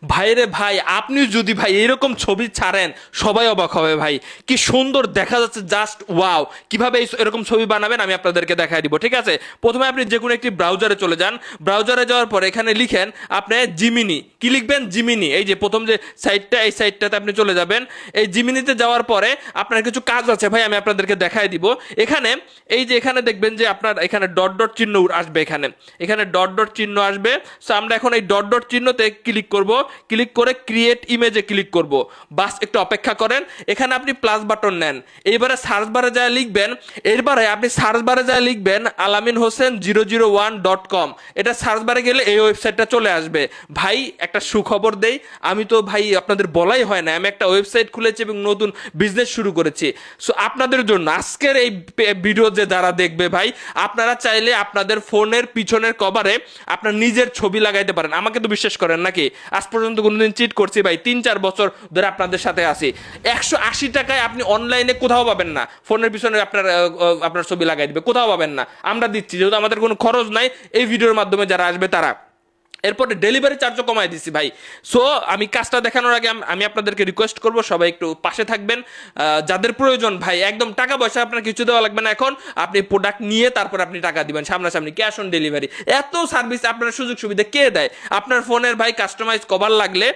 ভাইরে ভাই, আপনি যদি ভাই এরকম ছবি ছাড়েন সবাই অবাক হবে ভাই। কি সুন্দর দেখা যাচ্ছে, জাস্ট ওয়াও। কিভাবে এরকম ছবি বানাবেন আমি আপনাদেরকে দেখাই দিব, ঠিক আছে? প্রথমে আপনি যে কোনো একটি ব্রাউজারে চলে যান। ব্রাউজারে যাওয়ার পর এখানে লিখেন আপনি জিমিনি। কি লিখবেন? জিমিনি। এই যে প্রথম যে সাইটটা, এই সাইটটাতে আপনি চলে যাবেন। এই জিমিনিতে যাওয়ার পরে আপনার কিছু কাজ আছে ভাই, আমি আপনাদেরকে দেখাই দিব। এখানে এই যে এখানে দেখবেন যে আপনার এখানে ডট ডট চিহ্ন আসবে, এখানে এখানে ডট ডট চিহ্ন আসবে। সো আমরা এখন এই ডট ডট চিহ্নতে ক্লিক করব। ক্লিক করে ক্রিয়েট ইমেজে ক্লিক করব। বাস একটু অপেক্ষা করেন। এখানে আপনি প্লাস বাটন নেন। এইবারে সার্চ বারে যা লিখবেন, এরবারে আপনি সার্চ বারে যা লিখবেন alaminhosen001.com। এটা সার্চ বারে গেলে এই ওয়েবসাইটটা চলে আসবে। ভাই একটা সুখবর দেই, আমি তো ভাই আপনাদের বলাই হয় না, আমি একটা ওয়েবসাইট খুলেছি এবং নতুন বিজনেস শুরু করেছি। সো আপনাদের জন্য আজকের এই ভিডিও যে যারা দেখবে ভাই, আপনারা চাইলে আপনাদের ফোনের পিছনের কভারে আপনার নিজের ছবি লাগাইতে পারেন। আমাকে তো বিশ্বাস করেন নাকি? আজ পর্যন্ত কোনোদিন চিট করছি ভাই? 3-4 বছর ধরে আপনাদের সাথে আছি। 180 টাকায় আপনি অনলাইনে কোথাও পাবেন না, ফোনের পিছনে আপনার আপনার ছবি লাগাই দিবে, কোথাও পাবেন না। আমরা দিচ্ছি, যেহেতু আমাদের কোনো খরচ নাই, এই ভিডিওর মাধ্যমে যারা আসবে তারা। এরপরে ডেলিভারি চার্জও কমাই দিছি ভাই। সো আমি কাজটা দেখানোর আগে আমি আপনাদেরকে রিকোয়েস্ট করব সবাই একটু পাশে থাকবেন। যাদের প্রয়োজন ভাই, একদম টাকা পয়সা আপনার কিছু দেওয়া লাগবে না। এখন আপনি প্রোডাক্ট নিয়ে তারপর আপনি টাকা দিবেন সামনাসামনি, ক্যাশ অন ডেলিভারি। এত সার্ভিস আপনার সুযোগ সুবিধা কে দেয়? আপনার ফোনের ভাই কাস্টমাইজ কভার লাগলে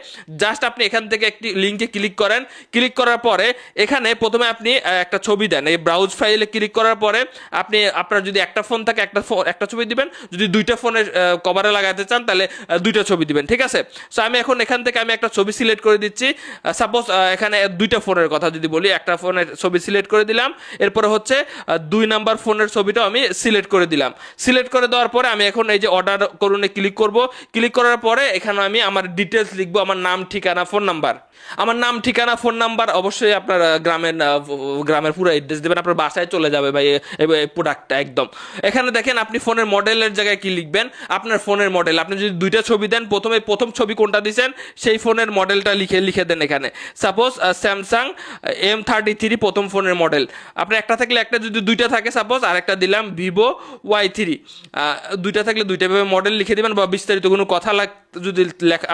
জাস্ট আপনি এখান থেকে একটি লিঙ্কে ক্লিক করেন। ক্লিক করার পরে এখানে প্রথমে আপনি একটা ছবি দেন। এই ব্রাউজ ফাইলে ক্লিক করার পরে আপনি আপনার যদি একটা ফোন থাকে একটা ছবি দিবেন। যদি দুইটা ফোনের কভারে লাগাতে চান তাহলে দুইটা ছবি দিবেন, ঠিক আছে? সো আমি এখন এখান থেকে আমি একটা ছবি সিলেক্ট করে দিচ্ছি। সাপোজ এখানে দুইটা ফোনের কথা যদি বলি, একটা ফোনের ছবি সিলেক্ট করে দিলাম। এরপরে হচ্ছে 2 নাম্বার ফোনের ছবিটাও আমি সিলেক্ট করে দিলাম। সিলেক্ট করে দেওয়ার পরে আমি এখন এই যে অর্ডার করুনে ক্লিক করব। ক্লিক করার পরে এখানে আমি আমার ডিটেলস লিখবো, আমার নাম, ঠিকানা, ফোন নাম্বার। আমার নাম, ঠিকানা, ফোন নাম্বার অবশ্যই আপনার গ্রামের পুরো অ্যাড্রেস দেবেন, আপনার বাসায় চলে যাবে ভাই এই প্রোডাক্টটা একদম। এখানে দেখেন আপনি ফোনের মডেলের জায়গায় কি লিখবেন? আপনার ফোনের মডেল। আপনি যদি দুইটা ছবি দেন, প্রথম ছবি কোনটা দিচ্ছেন সেই ফোনের মডেলটা লিখে দেন এখানে। সাপোজ স্যামসাং M33 প্রথম ফোনের মডেল। আপনার একটা থাকলে একটা, যদি দুইটা থাকে সাপোজ, আরেকটা দিলাম ভিভো Y3। দুইটা থাকলে দুইটা ভাবে মডেল লিখে দিবেন, বা বিস্তারিত কোনো কথা যদি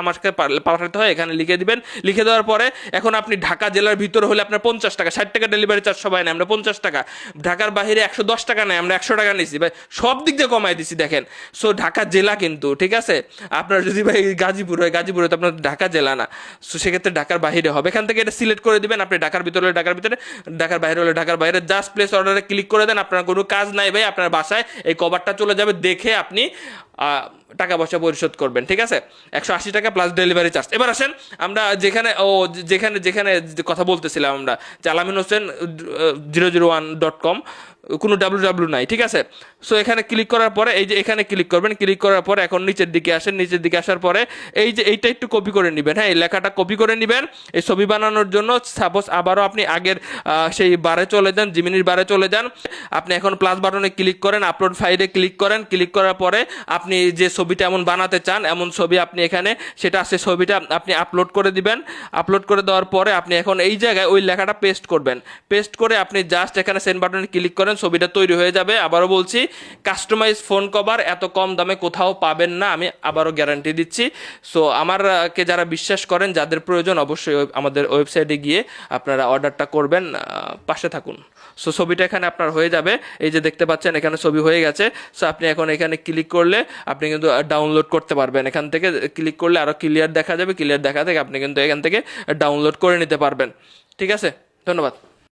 আমাকে পাঠাতে হয় এখানে লিখে দিবেন। লিখে দেওয়ার পরে এখন আপনি ঢাকা জেলার ভিতরে হলে আপনার 50 টাকা, 60 টাকা ডেলিভারি চার্জ সবাই নেয়, আমরা 50 টাকা। ঢাকার বাইরে 110 টাকা নেয়, আমরা 100 টাকা নিয়েছি ভাই। সব দিক দিয়ে কমাই দিছি দেখেন। সো ঢাকা জেলা কিন্তু, ঠিক আছে? আপনার যদি ভাই গাজীপুর হয়, গাজীপুরে তো আপনার ঢাকা জেলা না। সো সেক্ষেত্রে ঢাকার বাইরে হবে। এখান থেকে এটা সিলেক্ট করে দিবেন। আপনি ঢাকার ভিতরে হলে ঢাকার ভিতরে, ঢাকার বাইরে হলে ঢাকার বাইরে। জাস্ট প্লেস অর্ডারে ক্লিক করে দেন। আপনার কোনো কাজ নাই ভাই, আপনার বাসায় এই কভারটা চলে যাবে, দেখে আপনি টাকা পয়সা পরিশোধ করবেন, ঠিক আছে? 180 টাকা প্লাস ডেলিভারি চার্জ। এবার আসেন আমরা যেখানে যেখানে কথা বলতেছিলাম আমরা, যে alaminhosen001.com, কোনো ডাব্লিউ নাই, ঠিক আছে? সো এখানে ক্লিক করার পরে এই যে এখানে ক্লিক করবেন। ক্লিক করার পরে এখন নিচের দিকে আসেন। নিচের দিকে আসার পরে এই যে এইটা একটু কপি করে নেবেন। হ্যাঁ, এই লেখাটা কপি করে নেবেন এই ছবি বানানোর জন্য। সাপোজ আবারও আপনি আগের সেই বারে চলে যান, জিমিনির বারে চলে যান। আপনি এখন প্লাস বাটনে ক্লিক করেন, আপলোড ফাইলে ক্লিক করেন। ক্লিক করার পরে আপনি যে ছবিটা এমন বানাতে চান, এমন ছবি আপনি এখানে সেটা আছে, ছবিটা আপনি আপলোড করে দিবেন। আপলোড করে দেওয়ার পরে আপনি এখন এই জায়গায় ওই লেখাটা পেস্ট করবেন। পেস্ট করে আপনি জাস্ট এখানে সেন্ড বাটনে ক্লিক করেন, ছবিটা তৈরি হয়ে যাবে। আবারও বলছি, কাস্টমাইজ ফোন কভার এত কম দামে কোথাও পাবেন না, আমি আবারও গ্যারান্টি দিচ্ছি। সো আমারকে যারা বিশ্বাস করেন, যাদের প্রয়োজন, অবশ্যই আমাদের ওয়েবসাইটে গিয়ে আপনারা অর্ডারটা করবেন। পাশে থাকুন। সো ছবিটা এখানে আপনার হয়ে যাবে। এই যে দেখতে পাচ্ছেন এখানে ছবি হয়ে গেছে। সো আপনি এখন এখানে ক্লিক করলে আপনি কিন্তু ডাউনলোড করতে পারবেন। এখান থেকে ক্লিক করলে আরও ক্লিয়ার দেখা যাবে। ক্লিয়ার দেখা থেকে আপনি কিন্তু এখান থেকে ডাউনলোড করে নিতে পারবেন, ঠিক আছে? ধন্যবাদ।